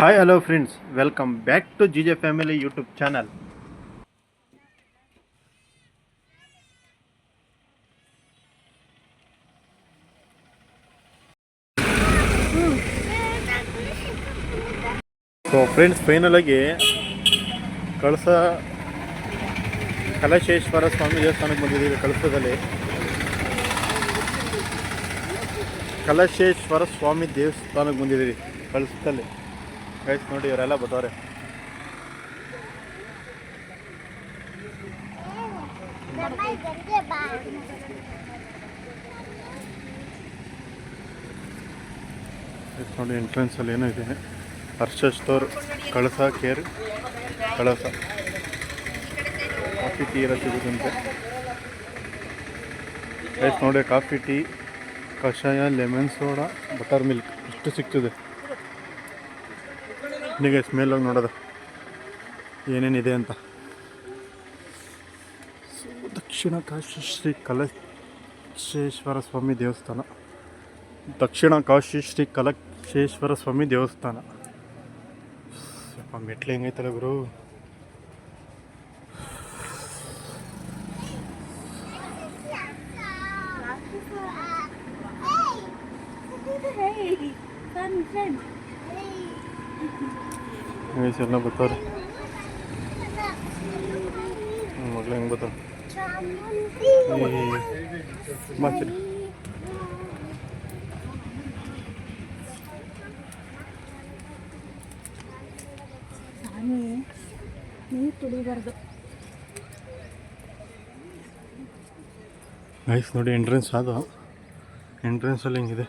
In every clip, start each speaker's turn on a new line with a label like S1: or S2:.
S1: Hi hello friends, welcome back to GJ family YouTube channel. So friends, final ಆಗಿ ಕಳಸ ಕಲಶೇಶ್ವರ ಸ್ವಾಮಿ ದೇವಸ್ಥಾನಕ್ಕೆ ಬಂದಿದ್ದೀವಿ. ಕಲಶೇಶ್ವರ ಸ್ವಾಮಿ ದೇವಸ್ಥಾನಕ್ಕೆ ಬಂದಿದ್ದೀವಿ ಕಳಸದಲ್ಲಿ. ಗೈಸ್ ನೋಡಿ, ಇವರೆಲ್ಲ ಬರ್ತವ್ರೆ. ನೋಡಿ, ಎಂಟ್ರೆನ್ಸ್ ಅಲ್ಲಿ ಏನೋ ಇದೆ, ಹರ್ಷ ಸ್ಟೋರ್ ಕಳಸ ಕೇರ್ ಕಳಸ. ಕಾಫಿ ಟೀ ಎಲ್ಲ ಸಿಗುತ್ತಂತೆ. ಗೈಸ್ ನೋಡಿ, ಕಾಫಿ ಟೀ, ಕಷಾಯ, ಲೆಮನ್ ಸೋಡಾ, ಬಟರ್ ಮಿಲ್ಕ್ ಇಷ್ಟು ಸಿಗ್ತದೆ. ನಿಮಗೆ ಸ್ಮೆಲ್ ಹೋಗಿ ನೋಡೋದು ಏನೇನಿದೆ ಅಂತ. ದಕ್ಷಿಣ ಕಾಶಿ ಶ್ರೀ ಕಲಶೇಶ್ವರ ಸ್ವಾಮಿ ದೇವಸ್ಥಾನ. ದಕ್ಷಿಣ ಕಾಶಿ ಶ್ರೀ ಕಲಶೇಶ್ವರ ಸ್ವಾಮಿ ದೇವಸ್ಥಾನ. ಸ್ವಲ್ಪ ಮೆಟ್ಲು ಹೆಂಗೈತಲ್ಲ ಗುರು. ಎಲ್ಲ ಬರ್ತಾರೆ ಮಗಳು, ಹೆಂಗೆ ಬರ್ತಾರೆ ಮಾಚರಿ. ನೈಸ್ ನೋಡಿ, ಎಂಟ್ರೆನ್ಸ್ ಅದು. ಎಂಟ್ರೆನ್ಸಲ್ಲಿ ಹೆಂಗಿದೆ,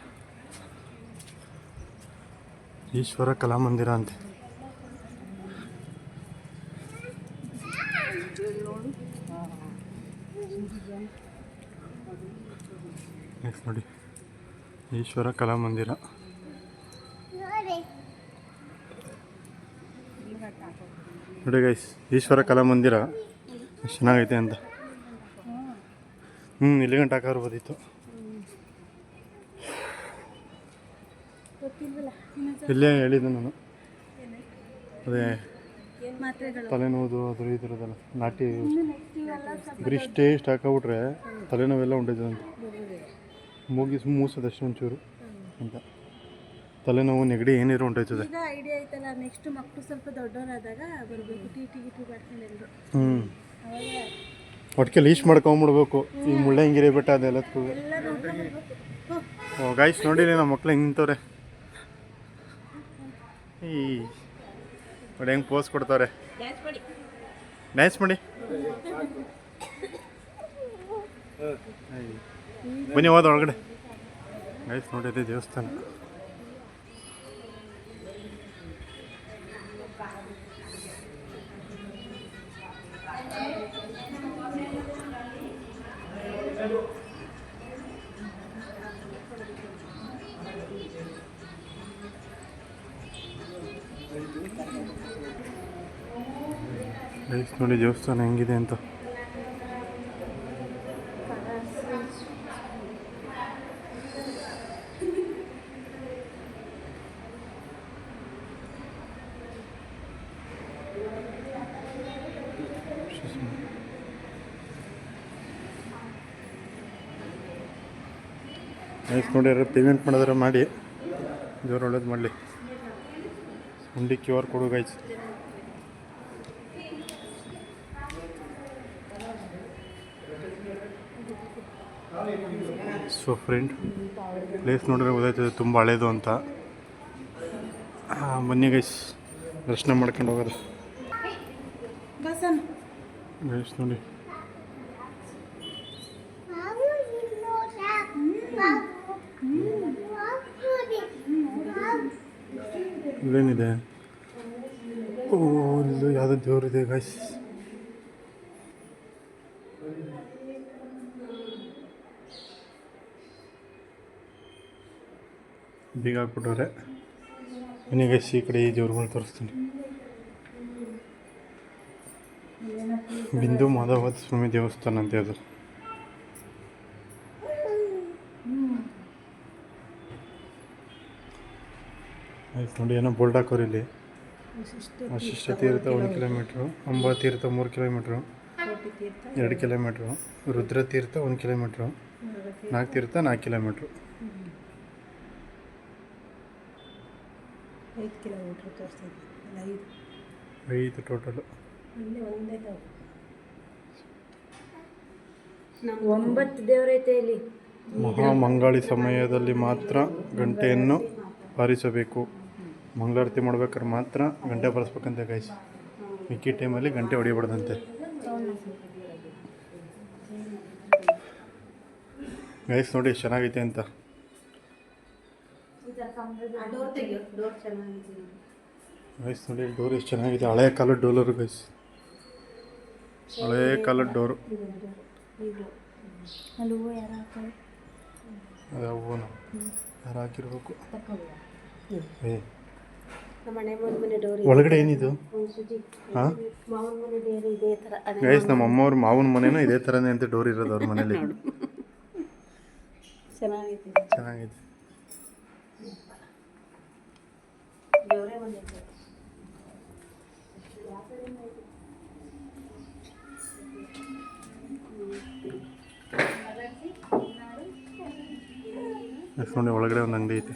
S1: ಈಶ್ವರ ಕಲಾಮಂದಿರ ಅಂತೆ. ನೆಕ್ಸ್ಟ್ ನೋಡಿ, ಈಶ್ವರ ಕಲಾಮಂದಿರ. ನೋಡಿ ಗೈಸ್, ಈಶ್ವರ ಕಲಾಮಂದಿರ ಎಷ್ಟು ಚೆನ್ನಾಗೈತೆ ಅಂತ. ಇಲ್ಲಿ ಗಂಟೆ ಹಾಕೋರ್ಬೋದಿತ್ತು. ಇಲ್ಲೇ ಹೇಳಿದ್ದು ನಾನು, ಅದೇ ತಲೆನೋವು ಅದ್ರ ಇದ್ರದಲ್ಲ, ನಾಟಿ ಬರೀ ಇಷ್ಟು ಹಾಕೋಬಿಟ್ರೆ ತಲೆನೋವೆಲ್ಲ ಉಂಟೈತದಂತೆ. ಮೂಸದಷ್ಟು ಒಂಚೂರು ಅಂತ. ತಲೆನೋವು, ನೆಗಡಿ ಏನಿರೋ ಉಂಟೈತದೆ.
S2: ನೆಕ್ಸ್ಟ್ ಮಕ್ಕಳು ಸ್ವಲ್ಪ ದೊಡ್ಡವರಾದಾಗ ಬರಬೇಕು.
S1: ಒಟ್ಟಿಗೆ ಲೀಸ್ಟ್ ಮಾಡ್ಕೊಂಬಿಡ್ಬೇಕು. ಈ ಮುಳ್ಳಂಗಿರಿ ಬೆಟ್ಟ ಅದೆಲ್ಲದಕ್ಕೂ. ಓ ಗೈಸ್ ನೋಡಿ, ನಮ್ಮ ಮಕ್ಳು ಹೆಂಗೆ ನಿಂತವ್ರೆ. ಈ ನೋಡಿ ಹೆಂಗೆ ಪೋಸ್ ಕೊಡ್ತವ್ರೆ. ಡ್ಯಾನ್ಸ್ ಮಾಡಿ. ಬನ್ನಿ ಹೋದ ಒಳಗಡೆ. ಗೈಸ್ ನೋಡಿ, ಅದೇ ದೇವಸ್ಥಾನ. ಗೈಸ್ ನೋಡಿ, ದೇವಸ್ಥಾನ ಹೆಂಗಿದೆ ಅಂತ. ಗೈಸ್ ನೋಡಿ, ಯಾರು ಪೇಮೆಂಟ್ ಮಾಡಿದ್ರೆ ಮಾಡಿ, ದೇವ್ರು ಒಳ್ಳೇದು ಮಾಡಲಿ. ಹುಂಡಿ QR ಕೊಡು ಗೈಸ್. ಸೊ ಫ್ರೆಂಡ್, ಪ್ಲೇಸ್ ನೋಡಿದ್ರೆ ಗೊತ್ತಾಯ್ತದೆ ತುಂಬ ಹಳೇದು ಅಂತ. ಬನ್ನಿ ಗೈಸ್, ದರ್ಶನ ಮಾಡ್ಕೊಂಡು ಹೋಗೋದು. ಗೈಸ್ ನೋಡಿ, ಇಲ್ಲೇನಿದೆ. ಓ, ಇಲ್ಲಿ ಯಾವುದೋ ದೇವರಿದೆ ಗೈಸ್. ಬೀಗ ಹಾಕ್ಬಿಟ್ಟವ್ರೆ. ಬನ್ನಿ ಗೈಸ್, ಈ ಕಡೆ ಈ ದೇವ್ರುಗಳು ತೋರಿಸ್ತೀನಿ. ಬಿಂದು ಮಾಧವ ಸ್ವಾಮಿ ದೇವಸ್ಥಾನ ಅಂತ ಅದು. ಆಯ್ತು ನೋಡಿ, ಏನೋ ಬೋಲ್ಡ್ ಹಾಕೋರು ಇಲ್ಲಿ. ವಶಿಷ್ಠ ತೀರ್ಥ 1 ಕಿಲೋಮೀಟ್ರು, ಅಂಬಾ ತೀರ್ಥ 3 ಕಿಲೋಮೀಟ್ರು, 2 ಕಿಲೋಮೀಟ್ರು, ರುದ್ರ ತೀರ್ಥ 1 ಕಿಲೋಮೀಟ್ರು, ನಾಗ್ ತೀರ್ಥ 4 ಕಿಲೋಮೀಟ್ರು.
S2: 5 ಕಿಲೋಮೀಟ್ರ್ ತೋರಿಸ್ತಿದ್ದೆ.
S1: 5 ಟೋಟಲು.
S2: 9 ದೇವರೈತೆ ಇಲ್ಲಿ.
S1: ಮಹಾಮಂಗಾಳಿ ಸಮಯದಲ್ಲಿ ಮಾತ್ರ ಗಂಟೆಯನ್ನು ಬಾರಿಸಬೇಕು. ಮಂಗಳಾರತಿ ಮಾಡ್ಬೇಕಾದ್ರೆ ಮಾತ್ರ ಗಂಟೆ ಬಾರಿಸ್ಬೇಕಂತೆ ಗೈಸ್. ಮಿಕ್ಕಿ ಟೈಮಲ್ಲಿ ಗಂಟೆ ಹೊಡಿಬಾರ್ದಂತೆ ಗೈಸ್. ನೋಡಿ ಎಷ್ಟು ಚೆನ್ನಾಗೈತೆ ಅಂತ ಗೈಸ್. ನೋಡಿ ಡೋರ್ ಎಷ್ಟು ಚೆನ್ನಾಗಿದೆ. ಹಳೆಯ ಕಾಲದ ಡೋಲರು ಗೈಸ್, ಹಳೆಯ ಕಾಲದ ಡೋರು. ಅದಾವನು ಯಾರು ಹಾಕಿರ್ಬೇಕು. ಒಳಗಡೆ ಏನಿದು? ಹಾಂ ಗೈಸ್, ನಮ್ಮ ಅಮ್ಮವ್ರ ಮಾವನ ಮನೇನೂ ಇದೇ ಥರನೇ ಅಂತ ಡೋರ್ ಇರೋದು ಅವ್ರ ಮನೇಲಿ. ಚೆನ್ನಾಗಿದೆ. ನೋಡಿ ಒಳಗಡೆ ಒಂದು ಅಂಗಡಿ ಐತೆ.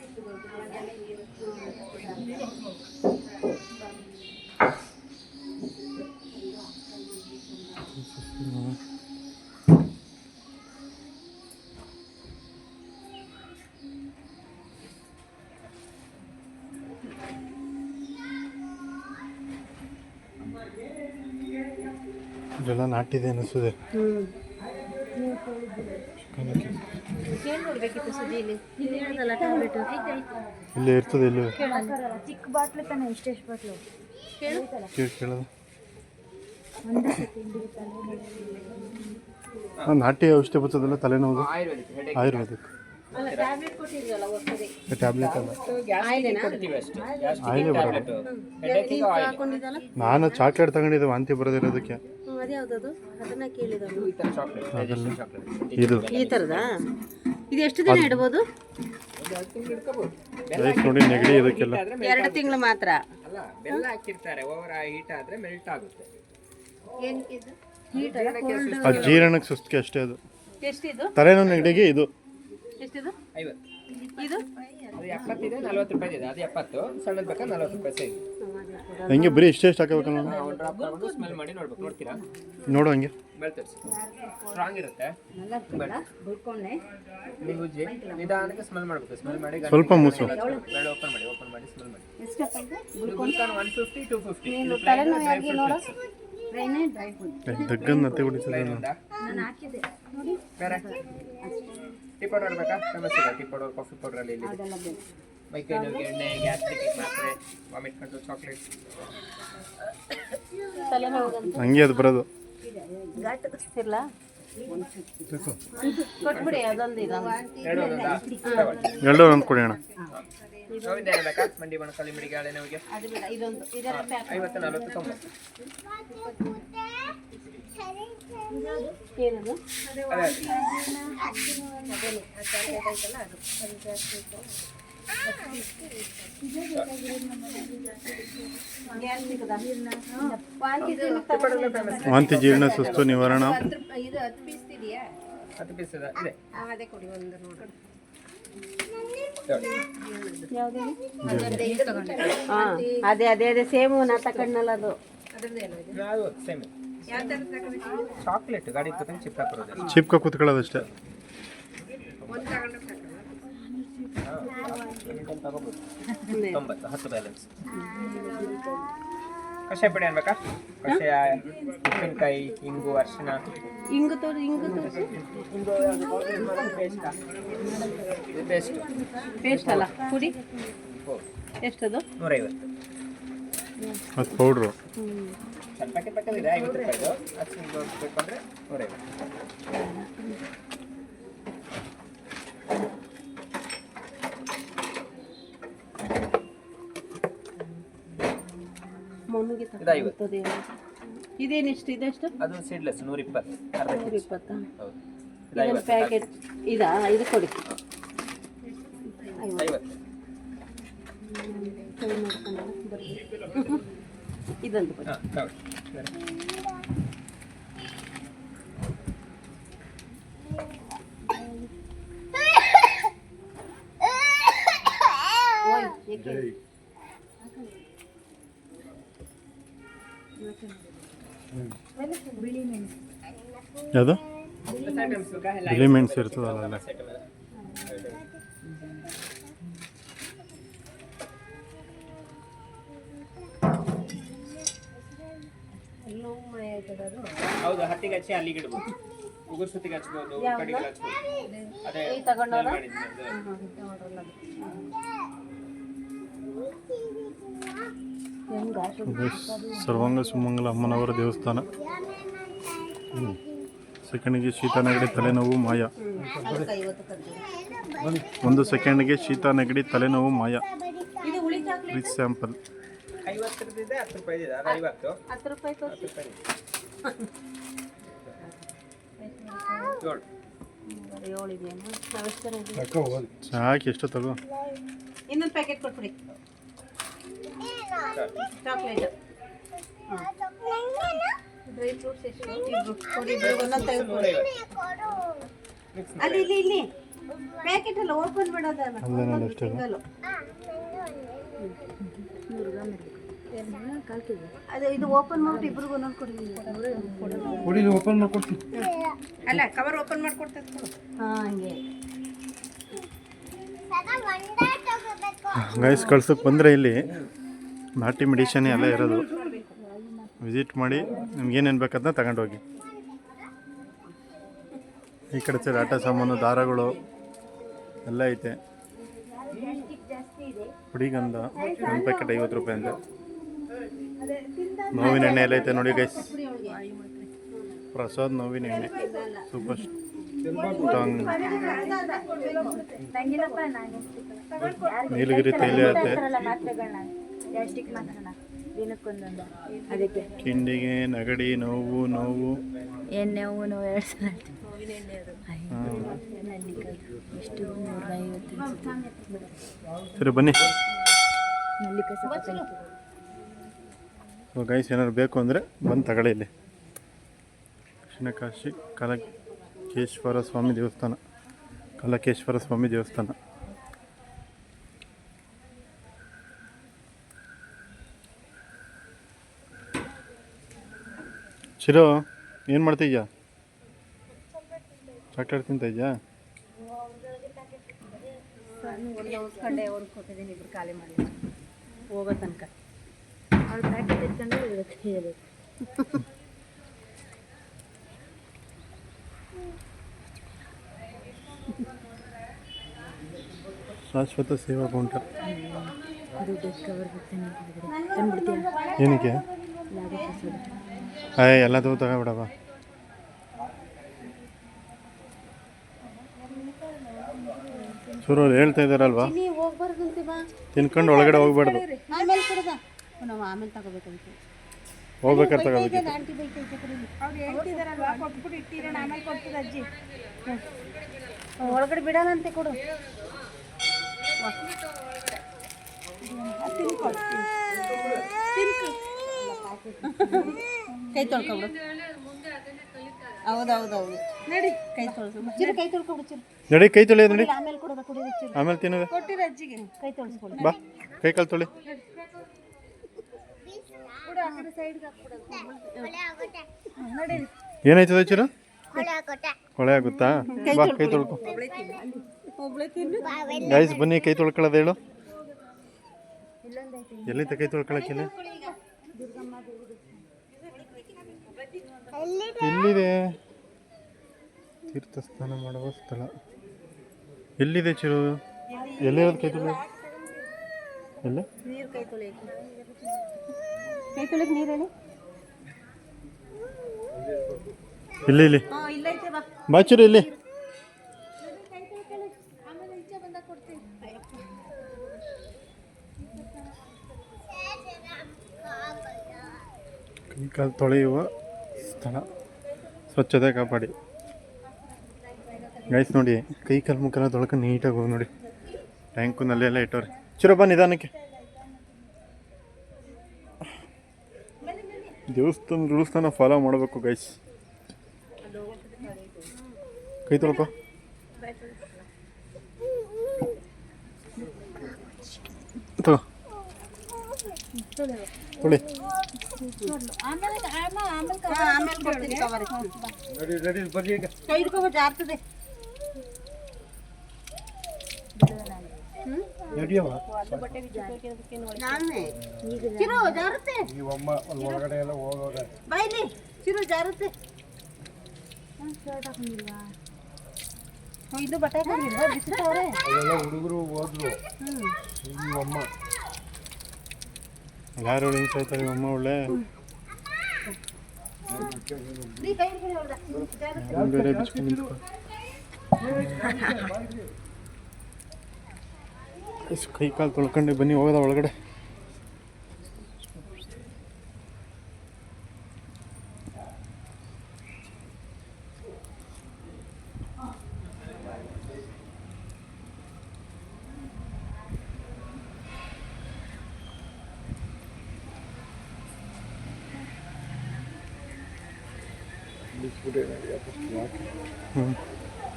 S1: ಇದೆಲ್ಲ ನಾಟಿದೆ ಅನ್ನಿಸ್ತದೆ. ಇಲ್ಲೇ ಇರ್ತದೆ. ಇಲ್ಲಿ
S2: ಚಿಕ್ಕ ಬಾಟ್ಲು ತಾನೆ. ಎಷ್ಟೆಷ್ಟು ಬಾಟ್ಲು
S1: ಕೇಳೋದು. ನಾಟಿ ಔಷಧಿ ಬರ್ತದಲ್ಲ ತಲೆನೋವು, ಆಯುರ್ವೇದಿಕ್ ಟ್ಯಾಬ್ಲೆಟ್ ಅಲ್ಲ, ಆಯಿಲೇ ಬರೋದು. ನಾನು ಚಾಕ್ಲೇಟ್ ತಗೊಂಡಿದ್ದೆ ವಾಂತಿ ಬರೋದಿರೋದಕ್ಕೆ. ಇದು
S2: ಈ ಥರದ ಇದು ಎಷ್ಟು ದಿನ ಇಡ್ಬೋದು?
S1: ನೋಡಿ ನೆಗಡಿ ಇದಕ್ಕೆಲ್ಲ
S2: 2 ತಿಂಗಳು ಮಾತ್ರ.
S3: ಬೆಲ್ಲ ಹಾಕಿರ್ತಾರೆ, ಓವರ್ ಹೀಟ್ ಆದ್ರೆ ಮೆಲ್ಟ್ ಆಗುತ್ತೆ.
S1: ಅದು ಜೀರ್ಣಕ್ಕೆ ಸುಸ್ತಿಗೆ ಅಷ್ಟೇ. ಅದು
S2: ಎಷ್ಟಿದು?
S1: ತಲೆನೋವು ನೆಗಡಿಗೆ ಇದು
S2: ಎಷ್ಟಿದು?
S3: 50.
S2: ಇದು
S3: ಅದು 70 ಇದೆ, 40 ರೂಪಾಯಿ ಇದೆ. ಅದು 70, ಸಣ್ಣದು ಬೇಕಾ 40 ರೂಪಾಯಿ ಸೈಜ್.
S1: ಹಂಗೆ ಬರೀ ಇಷ್ಟೇ ಹಾಕಬೇಕು.
S3: ಒಂದು ಡ್ರಾಪ್ ತಗೊಂಡು ಸ್ಮೆಲ್ ಮಾಡಿ ನೋಡ್ಬೇಕು. ನೋಡ್ತೀರಾ?
S1: ನೋಡು ಹಂಗೆ
S3: ಬೆಳ್ತರಿಸಿ. ಸ್ಟ್ರಾಂಗ್ ಇರುತ್ತೆ. ನೀವು ನಿಧಾನಕ್ಕೆ ಸ್ಮೆಲ್ ಮಾಡಬೇಕು. ಸ್ಮೆಲ್ ಮಾಡಿ
S1: ಸ್ವಲ್ಪ ಮೂಸು
S3: ಓಪನ್ ಮಾಡಿ ಸ್ಮೆಲ್ ಮಾಡಿ. ಗುಲ್ಕನ್ 150 250.
S1: ದಗ್ಗನ್ನ ಅತ್ತೆ ಹೊಡಿತದೆ.
S3: ಬೇರೆ ಟೀ ಪೌಡರ್ ಬೇಕಾ? ಫೇಮಸ್ ಇದೆ ಟೀ ಪೌಡರ್, ಕಾಫಿ ಪೌಡರ್ ಅಲ್ಲಿ ಇದೆ. ಮೈಕೈ ನೋವಿಗೆ ಎಣ್ಣೆ, ಗ್ಯಾಸ್ಟ್ರಿಕ್ ಮಾತ್ರೆ, ವಾಮಿಟ್ ಕಂಟ್ರೋಲ್, ಚಾಕ್ಲೇಟ್.
S1: ಹಂಗೆ ಅದು ಬರೋದು.
S2: ಕೊಟ್ಬಿಡಿ ಅದೊಂದು.
S1: ಎರಡು ಒಂದು ಕೊಡಿ ಅಣ್ಣ.
S3: ನೋವಿಂದ ಏನು ಬೇಕಾ? ಮಂಡಿ ಬಣಕಲ್ಲಿ ಮಿಡಿಗೆ ಹಳೆ ನೋವಿಗೆ 50 40 90.
S2: ಏನದು?
S1: ವಾಂತಿ, ಜೀರ್ಣ, ಸುಸ್ತು ನಿವಾರಣಾ.
S3: 10 ಪೀಸ್ ಇದೆ.
S2: ಅದೇ ಅದೇ ಅದೇ ಸೇಮು ನಾ ತಗೊಂಡಲ್ಲ ಅದು.
S3: ಸೇಮ್ ಚಾಕ್ಲೇಟ್ ಗಾಡಿ ತಗೊಂಡು ಚಿಪ್ಕ ಬರೋದು.
S1: ಚಿಪ್ಕ ಕೂತ್ಕೊಳ್ಳೋದಷ್ಟೇ.
S3: ತಗೋಬೋದು. 90 10 ಬ್ಯಾಲೆನ್ಸ್. ಕಷಾಯ ಪುಡಿ ಅನ್ಬೇಕಾ? ಕಷಾಯ, ಉಪ್ಪಿನಕಾಯಿ, ಇಂಗು, ಅರಿಶಿನ.
S2: ಇಂಗು ತೋರಿಸಿ.
S3: ಇದು ಬೇಸ್ಟ್.
S2: ಪೇಸ್ಟ್ ಅಲ್ಲ ಪುಡಿ. ಎಷ್ಟದು?
S3: 150.
S1: ಅದು ಪೌಡ್ರು.
S3: ಸಣ್ಣ ಪ್ಯಾಕೆಟ್ ಬೇಕಾದ್ರೆ 50 ರೂಪಾಯಿದು. ಅದು ಬೇಕು ಅಂದರೆ 150.
S2: ಮೊನ್ನೆಗೆ ತಗೊಳ್ತದೆ. ಇದೇನೆಷ್ಟು? ಇದೆಷ್ಟು?
S3: ಅದು ಸೀಡ್ಲೆಸ್ 120.
S2: 120.
S3: ಹೌದು.
S2: ಇದೊಂದು ಪ್ಯಾಕೆಟ್ ಇದಾ? ಇದು ಕೊಡಿ.
S3: 50.
S2: ಕೈ ಮಾಡ್ಕೊಂಡು ಬರ್ಬೇಕು ಇದೊಂದು ಬನ್ನಿ.
S3: ಹಾಂ ತಗೊಳ್ಳಿ.
S2: ಓಯ್ ಏಕೆ ಬಿಳಿ ಮೆಣಸು
S1: ಯಾವುದು
S3: ಐಟಮ್ಸ್ ಬೇಕಾ ಎಲ್ಲ
S1: ಬಿಳಿ ಮೆಣಸು ಇರ್ತದಲ್ಲ ಅಲ್ಲ
S3: ಐಟಮ್ ಎಲ್ಲ
S2: ಎಲ್ಲೋ ಮಳೆ ಆಯ್ತದ ಅದು
S3: ಹೌದು ಹತ್ತಿಗೆ ಹಚ್ಚಿ ಅಲ್ಲಿಗೆ ಇಡ್ಬೋದು ಉಗುರು ಸುತ್ತಿಗೆ ಹಚ್ಬೋದು ಕಡೆಗೆ ಹಚ್ಬೋದು ಅದೇ
S2: ಈ ತಗೊಂಡವ್ರ
S3: ಮಾಡಿದ್ವಿ ಅದು.
S1: ಸರ್ವಾಂಗ ಸುಮಂಗಲ ಅಮ್ಮನವರ ದೇವಸ್ಥಾನ. ಸೆಕೆಂಡ್ಗೆ ಶೀತ ನೆಗಡಿ ತಲೆನೋವು ಮಾಯ.
S2: ಅದಕ್ಕೆ 50 ಕರ್ದು
S1: 1 ಸೆಕೆಂಡ್ಗೆ ಶೀತ ನೆಗಡಿ ತಲೆನೋವು ಮಾಯ.
S2: ಇದು ಹುಳಿ ಚಾಕ್ಲೇಟ್
S1: ರಿಚ್ ಸ್ಯಾಂಪಲ್.
S3: 50 ರೂಪಾಯಿ 10 ರೂಪಾಯಿ ಇದೆ ಅದು 50
S2: 10 ರೂಪಾಯಿ ತೋರಿಸಿ
S3: 10 ರೂಪಾಯಿ ಜೋಡ್
S2: 7 ಇದೆಯಮ್ಮ ನಮಸ್ಕಾರ
S1: ಸಾಕು ಎಷ್ಟು ತಗೋ.
S2: ಇನ್ನೊಂದು ಪ್ಯಾಕೆಟ್ ಕೊಟ್ಬಿಡಿ ಚಾಕ್ಲೇಟ್ ಡ್ರೈ ಫ್ರೂಟ್ಸ್ ಎಷ್ಟು ಇಬ್ರು ಕೊಡಿ ಒಂದೊಂದು ತೆಗೆದುಕೊಡಿ ಅಲ್ಲಿ ಇಲ್ಲಿ ಇಲ್ಲಿ ಪ್ಯಾಕೆಟ್ ಎಲ್ಲ ಓಪನ್ ಮಾಡೋದಲ್ಲ
S1: ಅಲ್ಲೇನಲ್ಲ ಅಷ್ಟೇ
S2: ಸಿಂಗಲ್ ಅದೇ ಇದು ಓಪನ್ ಮಾಡ್ಬಿಟ್ಟು ಇಬ್ರಿಗೂ ಒಂದೊಂದು ಕೊಡಿ
S1: ಓಪನ್ ಮಾಡ್ಕೊಡ್ತೀನಿ.
S2: ಅಲ್ಲ ಕವರ್ ಓಪನ್ ಮಾಡ್ಕೊಡ್ತದೆ ಹಾಂ ಹಂಗೆ
S1: ಗೈಸ್ ಕಳ್ಸಕ್ಕೆ ಬಂದರೆ ಇಲ್ಲಿ ನಾಟಿ ಮೆಡಿಷನ್ ಎಲ್ಲ ಇರೋದು. ವಿಸಿಟ್ ಮಾಡಿ ನಿಮ್ಗೇನೇನು ಬೇಕದನ್ನ ತಗೊಂಡೋಗಿ. ಈ ಕಡೆ ಸೈಡ್ ಆಟ ಸಾಮಾನು ದಾರಗಳು ಎಲ್ಲ ಐತೆ. ಪುಡಿಗಂಧ 1 ಪ್ಯಾಕೆಟ್ 50 ರೂಪಾಯಿ ಅಂತ. ನೋವಿನ ಎಣ್ಣೆ ಎಲ್ಲ ಐತೆ ನೋಡಿ ಗೈಸ್. ಪ್ರಸಾದ್ ನೋವಿನ ಎಣ್ಣೆ ಸೂಪರ್ ಸ್ಟ್ರಾಂಗ್. ನೀಲಗಿರಿ ತೈಲ ಐತೆ. ಕಿಂಡಿಗೆ ನೆಗಡಿ ನೋವು
S2: ಎಣ್ಣೆ ನೋವು 2 ಸಲ ಎಷ್ಟು 150
S1: ಸರಿ ಬನ್ನಿ.
S2: ನಲ್ಲಿಕಾಯಿ
S1: ಗೈಸ್ ಏನಾದ್ರು ಬೇಕು ಅಂದರೆ ಬಂದು ತಗೊಳ್ಳಿ. ಇಲ್ಲಿ ದಕ್ಷಿಣ ಕಾಶಿ ಕಲಕೇಶ್ವರ ಸ್ವಾಮಿ ದೇವಸ್ಥಾನ. ಕಲಕೇಶ್ವರ ಸ್ವಾಮಿ ದೇವಸ್ಥಾನ. ಶಿರೋ ಏನು ಮಾಡ್ತಿದ್ಯಾ? ಚಾಕ್ಲೇಟ್ ತಿಂತ ಇದೆಯಾ?
S2: ಕಂಡೆ ಅವ್ರಿಗೆ ಕೊಟ್ಟಿದ್ದೀನಿ ಇಬ್ರು ಖಾಲಿ ಮಾಡಿ ಹೋಗೋ ತನಕ ಅವ್ರು ಪ್ಯಾಕೆಟ್ ಇಟ್ಕೊಂಡು ಹೇಳಬೇಕು.
S1: ಶಾಶ್ವತ ಸೇವಾ ಕೌಂಟರ್.
S2: ದುಡ್ಡು ಕವರ್ ತಂದ್ಬಿಡ್ತೀಯ
S1: ಏನಕ್ಕೆ? ಎಲ್ಲದೂ ತಗೋಬಿಡವ. ಶುರು ಹೇಳ್ತಾ ಇದ್ದಾರಲ್ವಾ,
S2: ನೀವು ಹೋಗ್ಬಾರ್ದಂತೆ ಬಾ
S1: ತಿನ್ಕೊಂಡು ಒಳಗಡೆ ಹೋಗ್ಬಾರ್ದು.
S2: ಆಮೇಲೆ ಕೊಡದ ನಾವು ಆಮೇಲೆ ತಗೋಬೇಕಂತ
S1: ಹೋಗ್ಬೇಕಾದ್ರೆ ತಗೋಬೇಕಿತ್ತು.
S2: ಆಂಟಿ ಬೈತೈತೆ ಕರೀಲಿ ಅವ್ರು ಹೇಳ್ತಿದಾರಲ್ವಾ ಕೊಟ್ಬಿಟ್ಟು ಇಟ್ಟಿರೋಣ ಆಮೇಲೆ ಕೊಡ್ತದೆ ಅಜ್ಜಿ. ಒಳಗಡೆ ಬಿಡೋಣಂತೆ ಕೊಡು. ಕೈ ತೊಳ್ಕೊಬಿಡು. ಹೌದೌದೌದು ನಡಿ ಕೈ ತೊಳ್ಕೊಬಿಡು. ಚಿರು ಕೈ ತೊಳ್ಕೊಬಿಡು. ಚಿರು
S1: ನಡಿ ಕೈ ತೊಳಿ ನಡಿ.
S2: ಆಮೇಲೆ ಕೊಡೋದ ಕುಡಿಯೋದು. ಚಿರು
S1: ಆಮೇಲೆ ತಿನ್ನೋದು.
S2: ಕೊಟ್ಟಿರ ಅಜ್ಜಿಗೆ ಕೈ ತೊಳ್ಸ್ಕೊಡು.
S1: ಬಾ ಕೈ ಕಾಲು ತೊಳಿ.
S2: ಆ ಕಡೆ ಸೈಡ್ಗೆ ನಡಿ.
S1: ಏನಾಯ್ತದ ಚಿರು? ಕೊಳೆ ಆಗುತ್ತಾ? ಬಾ ಕೈ ತೊಳ್ಕೊ.
S2: ಒಬ್ಳೆ ತಿನ್ನು.
S1: ಗೈಸ್ ಬನ್ನಿ ಕೈ ತೊಳ್ಕೊಳ್ಳೋದು ಹೇಳು. ಎಲ್ಲಿಂದ ಕೈ ತೊಳ್ಕೊಳಕ್ಕಿಲ್ಲ? ಎಲ್ಲಿದೆ ತೀರ್ಥ ಸ್ನಾನ ಮಾಡುವ ಸ್ಥಳ? ಎಲ್ಲಿದೆ ಚಿರು? ಎಲ್ಲಿರೋದು ಕೈ ತೊಳಿ? ಎಲ್ಲ
S2: ನೀರು ಕೈ ತೊಳೆಯಕ್ಕೆ ಕೈ ತೊಳೆಯಕ್ಕೆ ನೀರು ಹೇಳಿ.
S1: ಇಲ್ಲಿ ಇಲ್ಲಿ
S2: ಹಾಂ ಇಲ್ಲೈತೆ ಬಾ.
S1: ಬಾ ಚಿರು ಇಲ್ಲಿ.
S2: ಆಮೇಲೆ ಈಚೆ ಬಂದಾಗ ಕೊಡ್ತೀನಿ.
S1: ಕೈ ಕಾಲು ತೊಳೆಯುವ ಸ್ಥಳ, ಸ್ವಚ್ಛತೆ ಕಾಪಾಡಿ. ಗೈಸ್ ನೋಡಿ ಕೈ ಕಾಲು ಮುಖನ ತೊಳ್ಕೊಂಡು ನೀಟಾಗಿ ಹೋಗಿ ನೋಡಿ. ಟ್ಯಾಂಕು ನಲ್ಲೆಲ್ಲ ಇಟ್ಟವ್ರೆ. ಚಿರಪ್ಪ ನಿಧಾನಕ್ಕೆ ದೇವಸ್ಥಾನ ರೂಲ್ಸ್ನ ಫಾಲೋ ಮಾಡಬೇಕು ಗೈಸ್. ಕೈ ತೊಳ್ಕೊ. ತೊಳಿ.
S2: ಇದು ಬಟ್ಟೆ
S4: ಹುಡುಗರು ಹೋದ್ರು. ಅಮ್ಮ
S1: ಯಾರು ನಿಂತಾಯ್ತಾರೆ ಅಮ್ಮ ಒಳ್ಳೆ ಬೇರೆ ಬಿಚ್ಕೊಂಡು ನಿಂತ್ಕೊ. ಕೈ ಕಾಲು ತೊಳ್ಕೊಂಡೆ ಬನ್ನಿ ಹೋಗೋದ ಒಳಗಡೆ.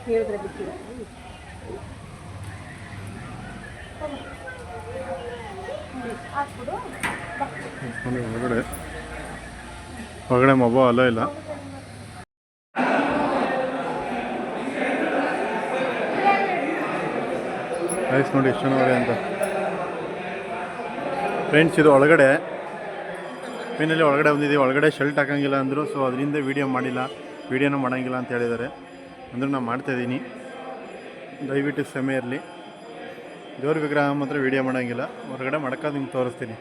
S2: ಹೇಳಿದ್ರೆ ಬಿಟ್ಟಿಲ್ಲ.
S1: ಒಳಗಡೆ ಮೊಬೈಲ್ ಅಲ್ಲೋ ಇಲ್ಲ. ರೈಸ್ ನೋಡಿ ಎಷ್ಟು ಚೆನ್ನಾಗಿದೆ ಅಂತ ಫ್ರೆಂಡ್ಸ್. ಇದು ಒಳಗಡೆ ಫೈನಲಿ ಒಳಗಡೆ ಬಂದಿದ್ದೀವಿ. ಒಳಗಡೆ ಶೆಲ್ಟ್ ಹಾಕೋಂಗಿಲ್ಲ ಅಂದರು, ಸೊ ಅದರಿಂದ ವೀಡಿಯೋನೂ ಮಾಡೋಂಗಿಲ್ಲ ಅಂತ ಹೇಳಿದ್ದಾರೆ. ಅಂದರೂ ನಾನು ಮಾಡ್ತಾಯಿದ್ದೀನಿ, ದಯವಿಟ್ಟು ಕ್ಷಮೆ ಇರಲಿ. ದೇವ್ರ ವಿಗ್ರಹ ಮಾತ್ರ ವೀಡಿಯೋ ಮಾಡೋಂಗಿಲ್ಲ, ಹೊರಗಡೆ ಮಾಡ್ಕೊಂಡು ನಿಮ್ಗೆ ತೋರಿಸ್ತೀನಿ.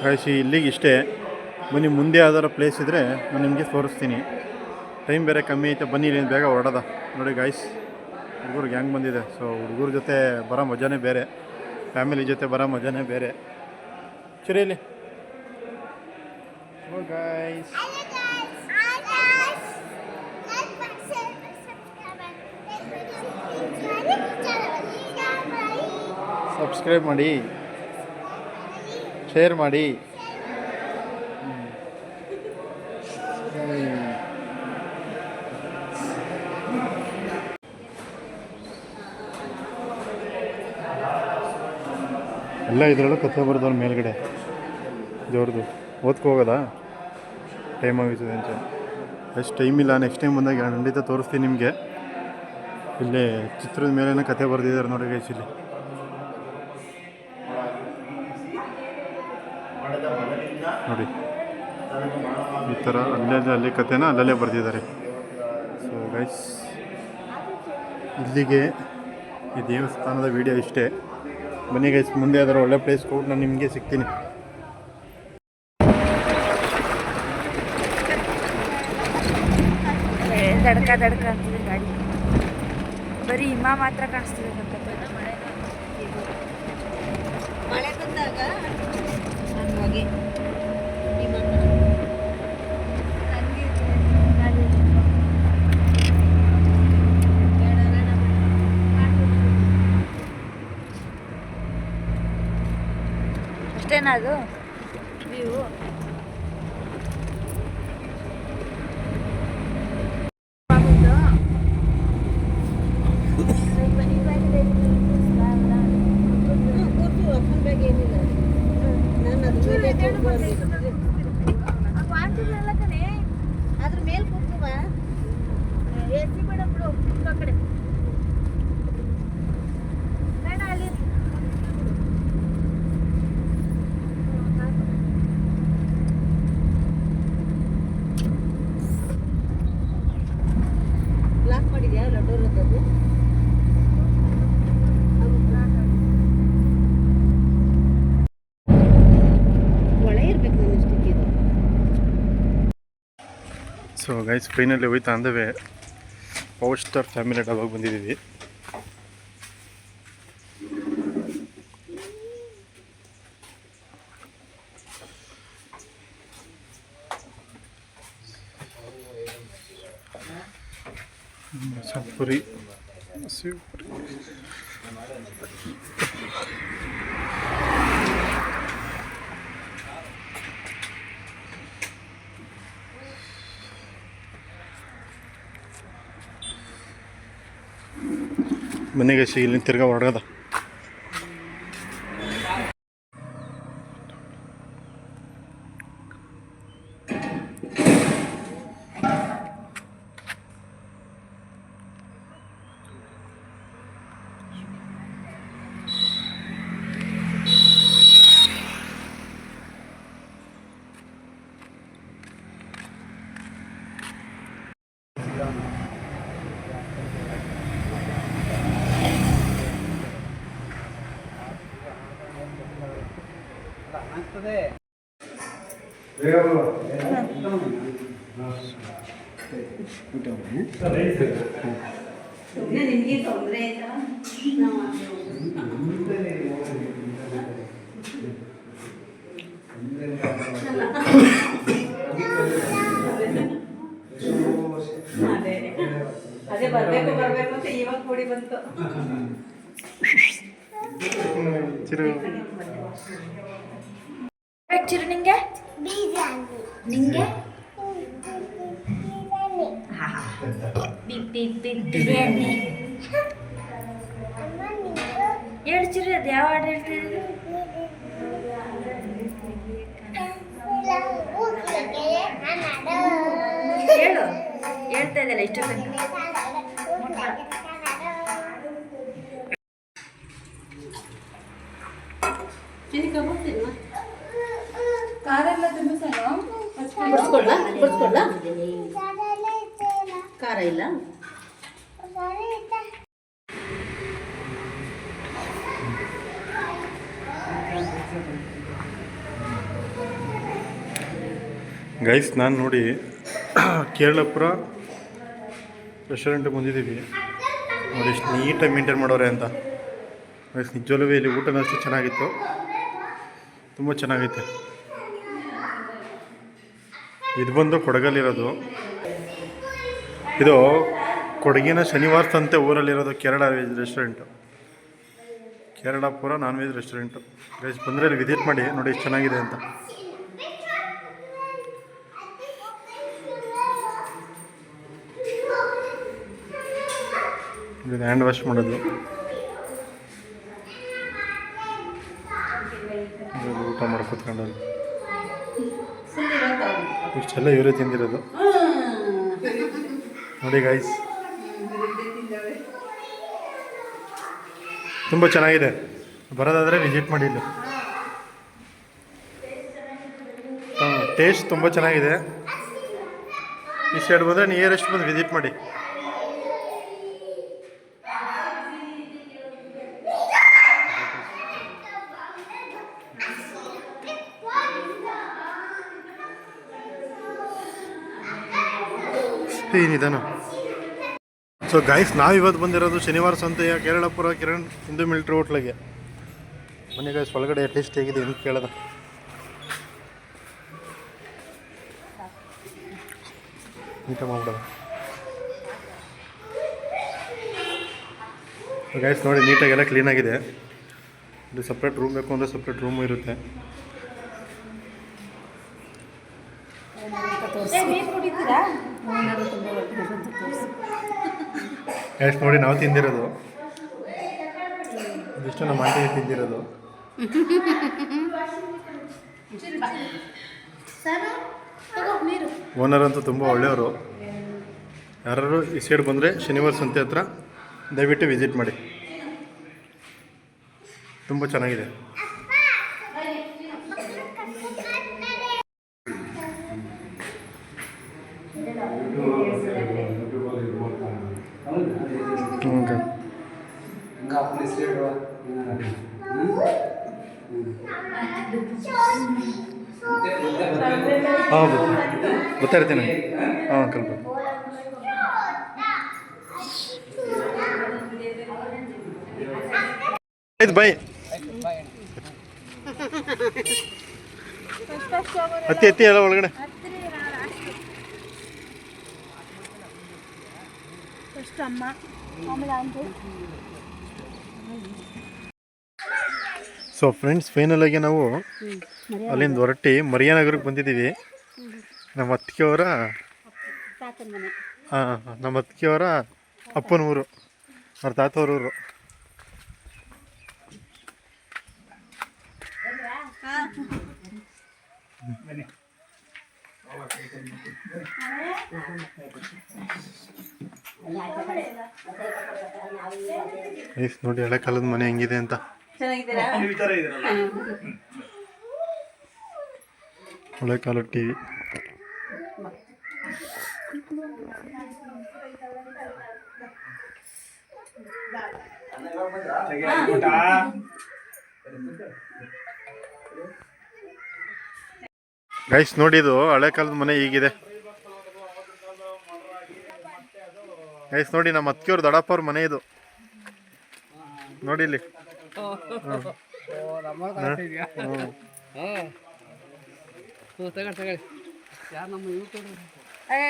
S1: ಗಾಯ್ಸ್ ಇಲ್ಲಿಗೆ ಇಷ್ಟೇ. ಬನ್ನಿ, ಮುಂದೆ ಯಾವ್ದಾರ ಪ್ಲೇಸ್ ಇದ್ದರೆ ನಾನು ನಿಮಗೆ ತೋರಿಸ್ತೀನಿ. ಟೈಮ್ ಬೇರೆ ಕಮ್ಮಿ ಐತೆ, ಬನ್ನಿ ಇಲ್ಲಿ ಬೇಗ ಹೊರಡೋದ. ನೋಡಿ ಗಾಯ್ಸ್, ಹುಡುಗರು ಗ್ಯಾಂಗ್ ಬಂದಿದೆ. ಸೊ ಹುಡುಗರ ಜೊತೆ ಬರೋ ಮಜಾನೇ ಬೇರೆ, ಫ್ಯಾಮಿಲಿ ಜೊತೆ ಬರೋ ಮಜಾನೇ ಬೇರೆ. ಚಿರಿಯಲ್ಲಿ ಗಾಯ್ಸ್, ಸಬ್ಸ್ಕ್ರೈಬ್ ಮಾಡಿ, ಶೇರ್ ಮಾಡಿ. ಎಲ್ಲ ಇದರಲ್ಲೂ ಕಥೆ ಬರ್ದವ್ರು ಮೇಲ್ಗಡೆ ದೇವ್ರದ್ದು. ಓದ್ಕೊ ಹೋಗೋದಾ? ಟೈಮ್ ಆಗುತ್ತದೆ ಅಂತ. ಎಷ್ಟು ಟೈಮ್ ಇಲ್ಲ, ನೆಕ್ಸ್ಟ್ ಟೈಮ್ ಬಂದಾಗ ಖಂಡಿತ ತೋರಿಸ್ತೀನಿ ನಿಮಗೆ. ಇಲ್ಲೇ ಚಿತ್ರದ ಮೇಲೇನೆ ಕಥೆ ಬರೆದಿದ್ದಾರೆ ನೋಡಿ ಗೈಸ್. ಇಲ್ಲಿ ನೋಡಿ ಈ ಥರ ಅಲ್ಲಿ ಕಥೆನ ಅಲ್ಲಲ್ಲೇ ಬರೆದಿದ್ದಾರೆ. ಸೊ ಗೈಸ್, ಇಲ್ಲಿಗೆ ಈ ದೇವಸ್ಥಾನದ ವಿಡಿಯೋ ಇಷ್ಟೇ. ಬನ್ನಿ ಗೈಸ್, ಮುಂದೆ ಯಾವ್ದಾರು ಒಳ್ಳೆ ಪ್ಲೇಸ್ ಕೊಟ್ಟು ನಾನು ನಿಮಗೆ ಸಿಗ್ತೀನಿ.
S5: ದಡ್ಕ ಅಂತಿದೆ ಗಾಡಿ. ಬರೀ ಹಿಮ ಮಾತ್ರ ಕಾಣಿಸ್ತಿದೆ.
S2: ಮಳೆ ಬಂದಾಗ ನಾನು ಹೋಗಿ
S5: ಅಷ್ಟೇನಾ ಅದು ವ್ಯೂ?
S2: ಅದ್ರ ಮೇಲೆ ಕೂತ್ಕೋ. ಎಸಿ ಬೇಡ ಬಿಡು, ಆ ಕಡೆ ಬೇಡ. ಅಲ್ಲಿ ಲಾಕ್ ಮಾಡಿದ್ಯಾ ಡೋರ್? ಅದು ಒಳಗೆ ಇರ್ಬೇಕು ನಾನು ಇಷ್ಟಕ್ಕೆ. ಇದು
S1: ಸೊ ಗೈಸ್, ಫೈನಲಿ ಹೋಯ್ತಾ ಅಂದವೆ ಪವರ್ ಸ್ಟಾರ್ ಫ್ಯಾಮಿಲಿ ಡಾಬಾಗೆ ಬಂದಿದ್ದೀವಿ. ಮಸಾಲೆ ಪುರಿ ಮನೆಗೆ ಇಲ್ಲಿ ತಿರ್ಗಾ ಹೊರಗದ.
S2: ನಿಮಗೆ ತೊಂದರೆ ಆಯ್ತಾ? ಅದೇ ಬರಬೇಕು ಅಂತ ಇವಾಗ ಕೂಡಿ ಬಂತು.
S1: ಚಿರು
S5: ಚಿರು ನಿಂಗೆ ನಿಂಗೆ ಬಿರಿಯಾನಿ ಹೇಳ್ಚಿರಿ. ಅದು ಯಾವ ಹಾಡು ಹೇಳ್ತಿದ್ರು? ಹೇಳು, ಹೇಳ್ತಾ ಇದ್ದಲ್ಲ ಇಷ್ಟ ತನಕ.
S2: ಖಾರ ಇಲ್ಲ.
S1: ಗೈಸ್, ನಾನು ನೋಡಿ ಕೇರಳಪುರ ರೆಸ್ಟೋರೆಂಟಿಗೆ ಬಂದಿದ್ದೀವಿ. ನೋಡಿ ಎಷ್ಟು ನೀಟಾಗಿ ಮೇಂಟೈನ್ ಮಾಡೋರೆ ಅಂತ. ಗೈಸ್, ನಿಜವಲ್ಲೂ ಇಲ್ಲಿ ಊಟನೂ ಅಷ್ಟು ಚೆನ್ನಾಗಿತ್ತು, ತುಂಬ ಚೆನ್ನಾಗೈತೆ. ಇದು ಬಂದು ಕೊಡಗಲ್ಲಿರೋದು. ಇದು ಕೊಡಗಿನ ಶನಿವಾರ ಸಂತೆ ಊರಲ್ಲಿರೋದು Kerala veg restaurant, Keralapura non veg restaurant. Guys, ಬಂದರೆ ಅಲ್ಲಿ ವಿಸಿಟ್ ಮಾಡಿ, ನೋಡಿ ಎಷ್ಟು ಚೆನ್ನಾಗಿದೆ ಅಂತ. ಇದು ಹ್ಯಾಂಡ್ ವಾಶ್ ಮಾಡೋದು. ಊಟ ಮಾಡಿ ಕೂತ್ಕೊಂಡಲ್ಲಿ ಇಷ್ಟೆಲ್ಲ ಇವರೇ ತಿಂದಿರೋದು ನೋಡಿ ಗೈಸ್. ತುಂಬ ಚೆನ್ನಾಗಿದೆ, ಬರೋದಾದರೆ ವಿಸಿಟ್ ಮಾಡಿ ಇಲ್ಲಿ. ಟೇಸ್ಟ್ ತುಂಬ ಚೆನ್ನಾಗಿದೆ. ಈ ಸೈಡ್ ಬಂದರೆ ನಿಯರೆಸ್ಟ್ ಬಂದು ವಿಸಿಟ್ ಮಾಡಿ. ಏನಿದಾನ. ಸೊ ಗೈಸ್, ನಾವಿವತ್ತು ಬಂದಿರೋದು ಶನಿವಾರ ಸಂತೆಯ ಕೇರಳಪುರ ಕಿರಣ್ ಹಿಂದೂ ಮಿಲಿಟ್ರಿ ಹೋಟ್ಲಿಗೆ. ಬನ್ನಿ ಗೈಸ್, ಒಳಗಡೆ ಟೇಸ್ಟ್ ಹೇಗಿದೆ ಅಂತ ಕೇಳೋದ. ನೀಟಾಗಿ ಮಾಡ್ಬಿಡೋದು. ಗೈಸ್ ನೋಡಿ, ನೀಟಾಗೆಲ್ಲ ಕ್ಲೀನಾಗಿದೆ. ಇದು ಸಪ್ರೇಟ್ ರೂಮ್ ಬೇಕು ಅಂದರೆ ಸಪ್ರೇಟ್ ರೂಮು ಇರುತ್ತೆ. ಗೈಸ್ ನೋಡಿ, ನಾವು ತಿಂದಿರೋದು ಇದಿಷ್ಟು, ನಮ್ಮ ಆಂಟಿ ತಿಂದಿರೋದು. ಓನರ್ ಅಂತೂ ತುಂಬ ಒಳ್ಳೆಯವರು. ಯಾರು ಈ ಸೈಡ್ ಬಂದರೆ ಶನಿವಾರ ಸಂತೆ ಹತ್ರ ದಯವಿಟ್ಟು ವಿಸಿಟ್ ಮಾಡಿ, ತುಂಬ ಚೆನ್ನಾಗಿದೆ. ಹಾಂ, ಬರ್ತಾ ಇರ್ತೀನಿ. ಹಾಂ, ಕಲ್ಪ ಆಯ್ತು, ಬಾಯ್. ಹತ್ತಿ ಎಲ್ಲ ಒಳಗಡೆ. ಸೊ ಫ್ರೆಂಡ್ಸ್ ಫೈನಲಾಗಿ ನಾವು ಅಲ್ಲಿಂದ ಹೊರಟಿ ಮರಿಯಾನಗರಕ್ಕೆ ಬಂದಿದ್ದೀವಿ. ನಮ್ಮ ಅತ್ತಿಗೆಯವರ
S2: ತಾತನ ಮನೆ.
S1: ನಮ್ಮ ಅತ್ತಿಗೆಯವರ ಅಪ್ಪನ ಊರು, ಅವ್ರ ತಾತವ್ರ ಊರು. ನೋಡಿ ಹಳೆ ಕಾಲದ ಮನೆ ಹೆಂಗಿದೆ ಅಂತ. ಹಳೆ ಕಾಲದ ಟಿವಿ. ಗೈಸ್ ನೋಡಿ, ಇದು ಹಳೆ ಕಾಲದ ಮನೆ ಹೀಗಿದೆ. ಗೈಸ್ ನೋಡಿ, ನಮ್ಮ ಅತ್ತಿಗೆಯವ್ರ ದೊಡ್ಡಪ್ಪ ಅವ್ರ ಮನೆ ಇದು. ನೋಡಿ ಇಲ್ಲಿ.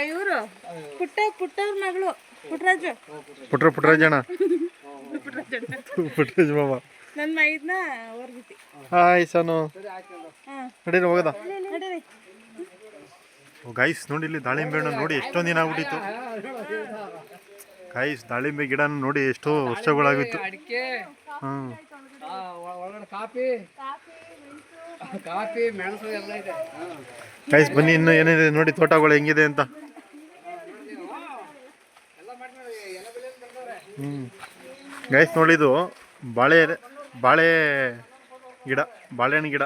S5: ಇವರು ಪುಟ್ಟವ್ರ ಮಗಳು
S1: ಪುಟ್ರಾಜಣ್ಣ ಪುಟ್ಟರಾಜ ಮಾಮ.
S5: ನನ್ನ ಮೈದ್ನ ಹೊರ್ಗಿತಿ.
S1: ಹಾಯ್ ಸಾನು, ನಡೀರಿ ಹೋಗದ. ಗೈಸ್ ನೋಡಿ, ಇಲ್ಲಿ ದಾಳಿಂಬೆ ಹಣ್ಣು ನೋಡಿ ಎಷ್ಟೊಂದು ದಿನ ಆಗ್ಬಿಟ್ಟಿತ್ತು. ಗೈಸ್ ದಾಳಿಂಬೆ ಗಿಡ ನೋಡಿ ಎಷ್ಟೋ ವರ್ಷಗಳಾಗಿತ್ತು. ಗೈಸ್ ಬನ್ನಿ, ಇನ್ನು ಏನಿದೆ ನೋಡಿ ತೋಟಗಳು ಹೆಂಗಿದೆ ಅಂತ. ಗೈಸ್ ನೋಡಿದು ಬಾಳೆ ಗಿಡ, ಬಾಳೆಹಣ್ಣು ಗಿಡ.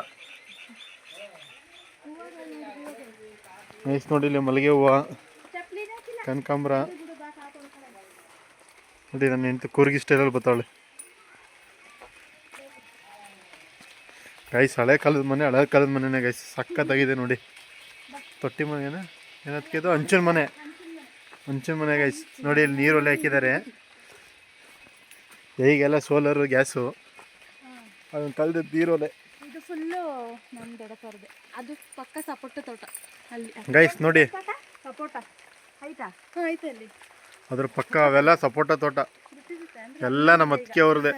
S1: ಗೈಸ್ ನೋಡಿ, ಇಲ್ಲಿ ಮಲ್ಲಿಗೆ ಹೂವು, ಕನಕಾಂಬರ. ನೋಡಿ ನನ್ನ ಹೆಂಡತಿ ಕೂರ್ಗಿ ಸ್ಟೈಲಲ್ಲಿ ಬರ್ತಾಳೆ. ಗೈಸ್ ಹಳೆ ಕಾಲದ ಮನೆನೇ ಗೈಸ್, ಸಖತ್ತಾಗಿದೆ ನೋಡಿ. ತೊಟ್ಟಿ ಮನೆ ಏನದಕ್ಕಿದು ಹಂಚಿನ ಮನೆ ಗೈಸ್. ನೋಡಿ ಇಲ್ಲಿ ನೀರು ಒಲೆ ಹಾಕಿದ್ದಾರೆ. ಈಗೆಲ್ಲ ಸೋಲರು, ಗ್ಯಾಸು. ಅದೊಂದು ಕಲ್ದ ನೀರೊಲೆ.
S2: ಇದು ಫುಲ್ಲು ನಮ್ಮ ದೊಡ್ಡಪ್ಪರದೆ. ಅದು ಪಕ್ಕ ಸಪೋಟ ತೋಟ ಅಲ್ಲಿ.
S1: ಗೈಸ್ ನೋಡಿ,
S2: ಸಪೋಟ ಆಯ್ತಾ? ಆಯ್ತು. ಅಲ್ಲಿ
S1: ಅದ್ರ ಪಕ್ಕ ಅವೆಲ್ಲ ಸಪೋಟ ತೋಟ ಎಲ್ಲ ನಮ್ಮ ಅತ್ತಿಗೆ ಅವ್ರದ್ದೇ.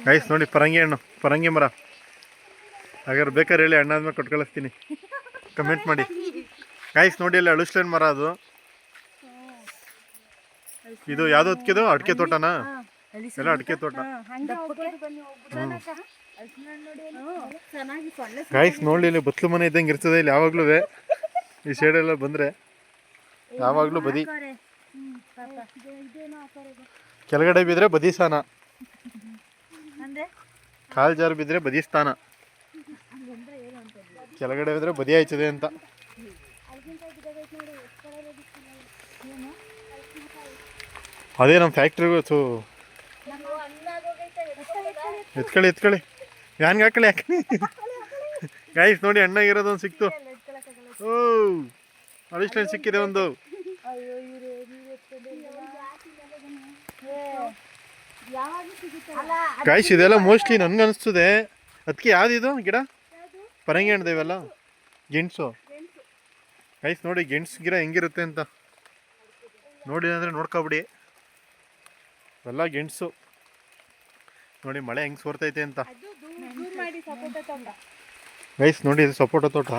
S1: ಗೈಸ್ ನೋಡಿ, ಪರಂಗಿ ಮರ. ಹಾಗಾದ್ರೆ ಬೇಕಾದ್ರೆ ಹೇಳಿ, ಅಣ್ಣಾದ್ಮೇಲೆ ಕೊಟ್ಟು ಕಳಿಸ್ತೀನಿ, ಕಮೆಂಟ್ ಮಾಡಿ. ಗೈಸ್ ನೋಡಿ, ಅಲ್ಲಿ ಅಳುಸ್ಲೇನ್ ಮರ. ಅದು ಇದು ಯಾವ್ದು ಅದ್ಕಿದು ಅಡಿಕೆ ತೋಟನಾ? ಎಲ್ಲ ಅಡಿಕೆ ತೋಟ. ಗೈಸ್ ನೋಡಿ, ಇಲ್ಲಿ ಬತ್ಲು ಮನೆ ಇದ್ದಂಗೆ ಇರ್ತದೆ ಇಲ್ಲಿ ಯಾವಾಗ್ಲೂ. ಈ ಸೈಡೆಲ್ಲ ಬಂದ್ರೆ ಯಾವಾಗ್ಲೂ ಬದಿ. ಕೆಳಗಡೆ ಬಿದ್ರೆ ಬದಿ ಸ್ಥಾನ, ಕಾಲ್ ಜಾರು ಬಿದ್ರೆ ಬದಿ ಸ್ಥಾನ, ಕೆಳಗಡೆ ಬಿದ್ರೆ ಬದಿ ಆಯ್ತದೆ ಅಂತ. ಅದೇ ನಮ್ಮ ಫ್ಯಾಕ್ಟ್ರಿಗೂ ಎತ್ಕೊಳ್ಳಿ ಯಾನ್ಗೆ ಹಾಕಳಿ. ಗೈಸ್ ನೋಡಿ, ಅಣ್ಣಾಗಿರೋದೊಂದು ಸಿಕ್ತು. ಓ ಅಳಿಸ್ಲೇನ್ ಸಿಕ್ಕಿದೆ ಒಂದು. ಗೈಸ್ ಇದೆಲ್ಲ ಮೋಸ್ಟ್ಲಿ ನನ್ಗೆ ಅನಿಸ್ತದೆ. ಅದಕ್ಕೆ ಯಾವ್ದಿದು ಗಿಡ? ಪರಂಗಿ ಹಣ್ಣು ಇವೆಲ್ಲ ಗೆಣಸು. ಗೈಸ್ ನೋಡಿ, ಗೆಣಸು ಗಿಡ ಹೆಂಗಿರುತ್ತೆ ಅಂತ ನೋಡಿ, ಅಂದರೆ ನೋಡ್ಕೊಬಿಡಿ. ಎಲ್ಲ ಗೆಣಸು ನೋಡಿ, ಮಳೆ ಹೆಂಗೆ ಸೋರ್ತೈತೆ ಅಂತ. ಗೈಸ್ ನೋಡಿ, ಇದು ಸಪೋಟ ತೋಟ.